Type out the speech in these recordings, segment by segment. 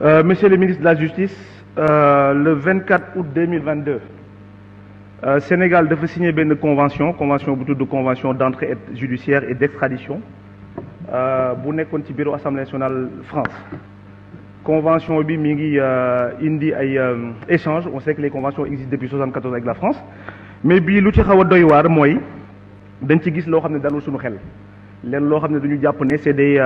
Monsieur le ministre de la Justice, le 24 août 2022, Sénégal dafa signé une convention de convention d'entrée judiciaire et d'extradition bu nekkoon ci bureau Assemblée nationale France. Convention bi mi ngi indi ay échange. On sait que les conventions existent depuis 1974 avec la France, mais bii lu ci xaw a doy waar mooy dañ ci gis loo xam ne dalul suñu xel leen loo xam ne dañu jàpp ne c'est des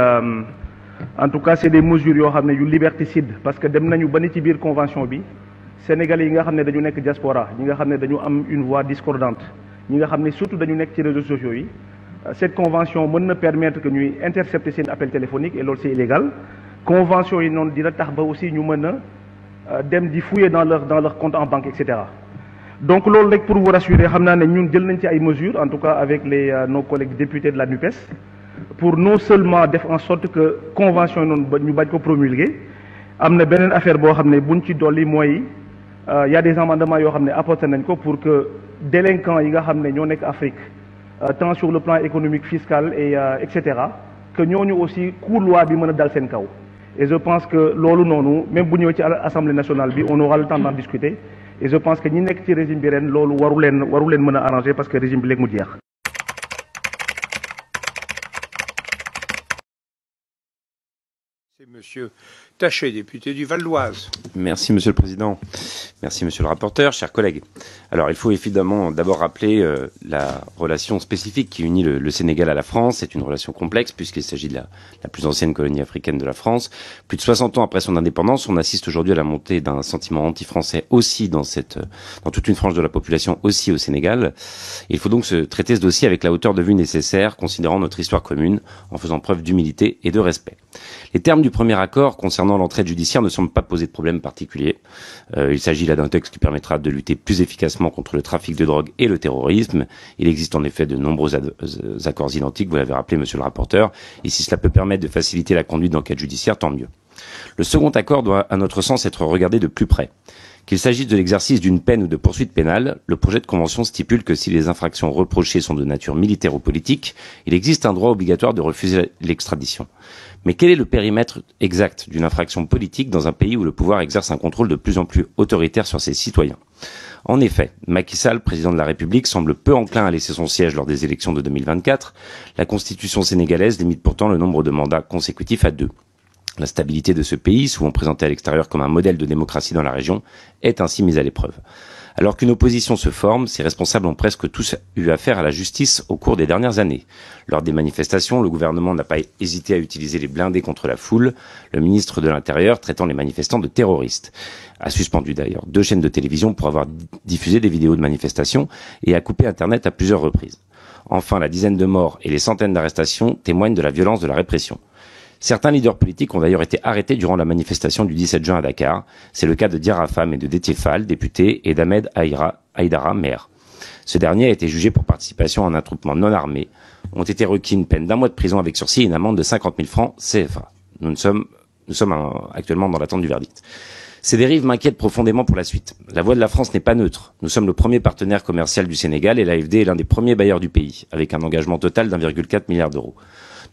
en tout cas c'est des mesures yoo xam ne yu liberticide, parce que dem nañu ba ni ci biir convention bi Sénégalais yi nga xam ne dañu nekk diaspora, ñi nga xam ne dañu am une voix discordante, ñi nga xam ne surtout dañu nekk ci réseaux sociaux yi, cette convention mën na permettre que ñuy intercepter seen appel téléphonique et loolu c'est illégal. Convention yi noonu dina tax ba aussi ñu mën a dem di fouiller dans leur compte en banque, etc. Donc loolu rek pour vous rassurer, xam naa ne ñun jël nañ ci ay mesures, en tout cas avec nos collègues députés de la NUPES, pour non seulement def en sorte que convention yi noonu ñu bañ ko promulguer. Am na beneen affaire boo xam ne buñ ci dolli mooy y a des amendements yoo xam ne apporté nañ ko pour que délinquants yi nga xam ne ñoo nekk Afrique, tant sur le plan économique, fiscal et etc., que ñooñu aussi cour loi bi mën a dal seen kaw. Et je pense que loolu noonu même bu ñëwee ci Assemblée nationale bi on aura le temps d'en discuter, et je pense que ñi nekk ci régime bi ren loolu waru leen mën a arranger, parce que régime bi léegi mu jeex. C'est Monsieur Taché, député du Val d'Oise. Merci Monsieur le Président. Merci Monsieur le rapporteur, chers collègues. Alors il faut évidemment d'abord rappeler la relation spécifique qui unit le Sénégal à la France. C'est une relation complexe puisqu'il s'agit de la plus ancienne colonie africaine de la France. Plus de 60 ans après son indépendance, on assiste aujourd'hui à la montée d'un sentiment anti-français aussi dans toute une frange de la population, aussi au Sénégal. Et il faut donc se traiter ce dossier avec la hauteur de vue nécessaire, considérant notre histoire commune, en faisant preuve d'humilité et de respect. Les termes du premier accord concernant l'entraide judiciaire ne semblent pas poser de problème particulier. Il s'agit là d'un texte qui permettra de lutter plus efficacement contre le trafic de drogue et le terrorisme. Il existe en effet de nombreux accords identiques, vous l'avez rappelé monsieur le rapporteur, et si cela peut permettre de faciliter la conduite d'enquête judiciaire, tant mieux. Le second accord doit, à notre sens, être regardé de plus près. Qu'il s'agisse de l'exercice d'une peine ou de poursuites pénales, le projet de convention stipule que si les infractions reprochées sont de nature militaire ou politique, il existe un droit obligatoire de refuser l'extradition. Mais quel est le périmètre exact d'une infraction politique dans un pays où le pouvoir exerce un contrôle de plus en plus autoritaire sur ses citoyens? En effet, Macky Sall, président de la République, semble peu enclin à laisser son siège lors des élections de 2024. La constitution sénégalaise limite pourtant le nombre de mandats consécutifs à 2. La stabilité de ce pays, souvent présenté à l'extérieur comme un modèle de démocratie dans la région, est ainsi mise à l'épreuve. Alors qu'une opposition se forme, ses responsables ont presque tous eu affaire à la justice au cours des dernières années. Lors des manifestations, le gouvernement n'a pas hésité à utiliser les blindés contre la foule, le ministre de l'Intérieur traitant les manifestants de terroristes. A suspendu d'ailleurs 2 chaînes de télévision pour avoir diffusé des vidéos de manifestations et a coupé Internet à plusieurs reprises. Enfin, la dizaine de morts et les centaines d'arrestations témoignent de la violence de la répression. Certains leaders politiques ont d'ailleurs été arrêtés durant la manifestation du 17 juin à Dakar. C'est le cas de Diarra Fam et de Déthié Fall, député, et d'Ahmed Aïdara, maire. Ce dernier a été jugé pour participation à un attroupement non armé. Ont été requis une peine d'1 mois de prison avec sursis et une amende de 50 000 francs CFA. Nous sommes actuellement dans l'attente du verdict. Ces dérives m'inquiètent profondément pour la suite. La voix de la France n'est pas neutre. Nous sommes le premier partenaire commercial du Sénégal et l'AFD est l'un des premiers bailleurs du pays, avec un engagement total d'1,4 milliard d'euros.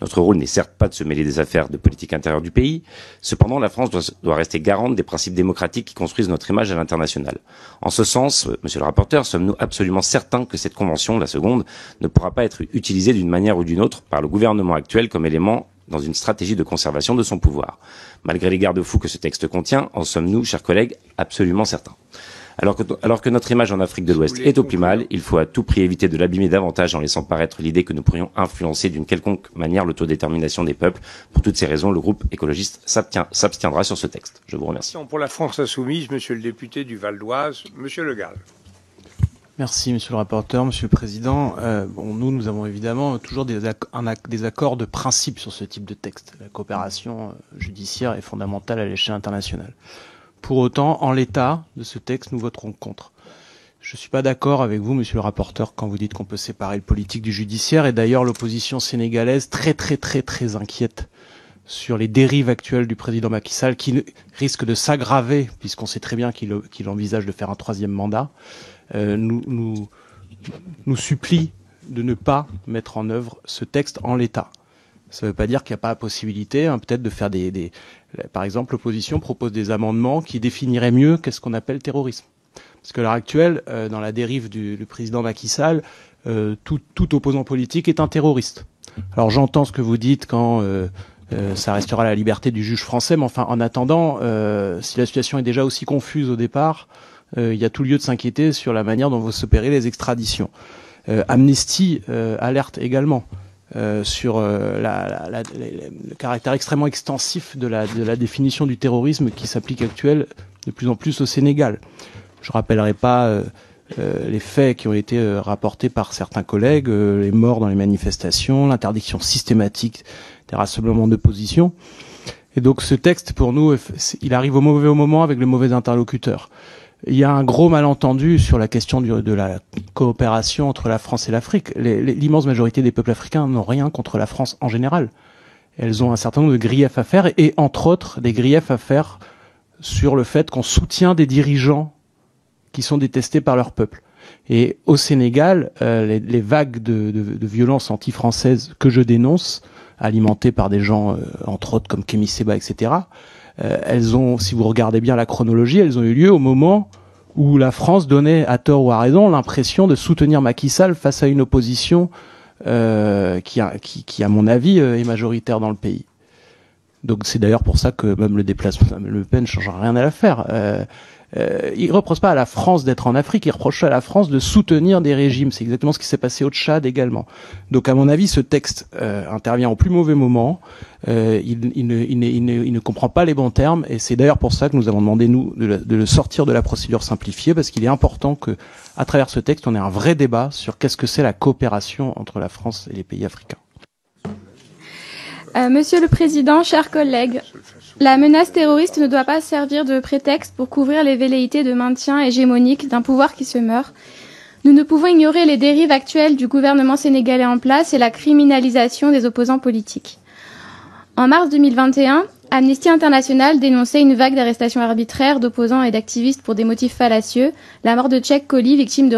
Notre rôle n'est certes pas de se mêler des affaires de politique intérieure du pays. Cependant, la France doit rester garante des principes démocratiques qui construisent notre image à l'international. En ce sens, monsieur le rapporteur, sommes-nous absolument certains que cette convention, la seconde, ne pourra pas être utilisée d'une manière ou d'une autre par le gouvernement actuel comme élément dans une stratégie de conservation de son pouvoir. Malgré les garde-fous que ce texte contient, en sommes-nous, chers collègues, absolument certains. Alors que notre image en Afrique de l'Ouest est au plus mal, il faut à tout prix éviter de l'abîmer davantage en laissant paraître l'idée que nous pourrions influencer d'une quelconque manière l'autodétermination des peuples. Pour toutes ces raisons, le groupe écologiste s'abstiendra sur ce texte. Je vous remercie. Pour la France insoumise, monsieur le député du Val d'Oise, monsieur Le Gall. Merci, monsieur le rapporteur, monsieur le président. Nous avons évidemment toujours des accords de principe sur ce type de texte. La coopération judiciaire est fondamentale à l'échelle internationale. Pour autant, en l'état de ce texte, nous voterons contre. Je ne suis pas d'accord avec vous, monsieur le rapporteur, quand vous dites qu'on peut séparer le politique du judiciaire. Et d'ailleurs, l'opposition sénégalaise, très inquiète sur les dérives actuelles du président Macky Sall, qui risquent de s'aggraver, puisqu'on sait très bien qu'il envisage de faire un 3e mandat, nous supplie de ne pas mettre en œuvre ce texte en l'état. Ça ne veut pas dire qu'il n'y a pas la possibilité, peut-être, de faire par exemple, l'opposition propose des amendements qui définiraient mieux qu'est-ce qu'on appelle terrorisme. Parce qu'à l'heure actuelle, dans la dérive du président Macky Sall, tout opposant politique est un terroriste. Alors j'entends ce que vous dites quand ça restera la liberté du juge français, mais enfin, en attendant, si la situation est déjà aussi confuse au départ, il y a tout lieu de s'inquiéter sur la manière dont vont s'opérer les extraditions. Amnesty alerte également sur le caractère extrêmement extensif de la définition du terrorisme qui s'applique actuellement de plus en plus au Sénégal. Je rappellerai pas les faits qui ont été rapportés par certains collègues, les morts dans les manifestations, l'interdiction systématique des rassemblements d'opposition. Et donc ce texte, pour nous, il arrive au mauvais moment avec le mauvais interlocuteur. Il y a un gros malentendu sur la question de la coopération entre la France et l'Afrique. L'immense majorité des peuples africains n'ont rien contre la France en général. Elles ont un certain nombre de griefs à faire, et entre autres des griefs à faire sur le fait qu'on soutient des dirigeants qui sont détestés par leur peuple. Et au Sénégal, les vagues de violence anti-française que je dénonce, alimentées par des gens, entre autres comme Kémy Séba, etc., elles ont, si vous regardez bien la chronologie, elles ont eu lieu au moment où la France donnait, à tort ou à raison, l'impression de soutenir Macky Sall face à une opposition qui, à mon avis, est majoritaire dans le pays. Donc c'est d'ailleurs pour ça que même le déplacement de Le Pen ne change rien à l'affaire. Il ne reproche pas à la France d'être en Afrique, il reproche à la France de soutenir des régimes. C'est exactement ce qui s'est passé au Tchad également. Donc à mon avis, ce texte intervient au plus mauvais moment. Il ne comprend pas les bons termes, et c'est d'ailleurs pour ça que nous avons demandé, nous, de le sortir de la procédure simplifiée, parce qu'il est important que, à travers ce texte, on ait un vrai débat sur qu'est-ce que c'est la coopération entre la France et les pays africains. Monsieur le Président, chers collègues, la menace terroriste ne doit pas servir de prétexte pour couvrir les velléités de maintien hégémonique d'un pouvoir qui se meurt. Nous ne pouvons ignorer les dérives actuelles du gouvernement sénégalais en place et la criminalisation des opposants politiques. En mars 2021, Amnesty International dénonçait une vague d'arrestations arbitraires d'opposants et d'activistes pour des motifs fallacieux, la mort de Tchèque Colli, victime de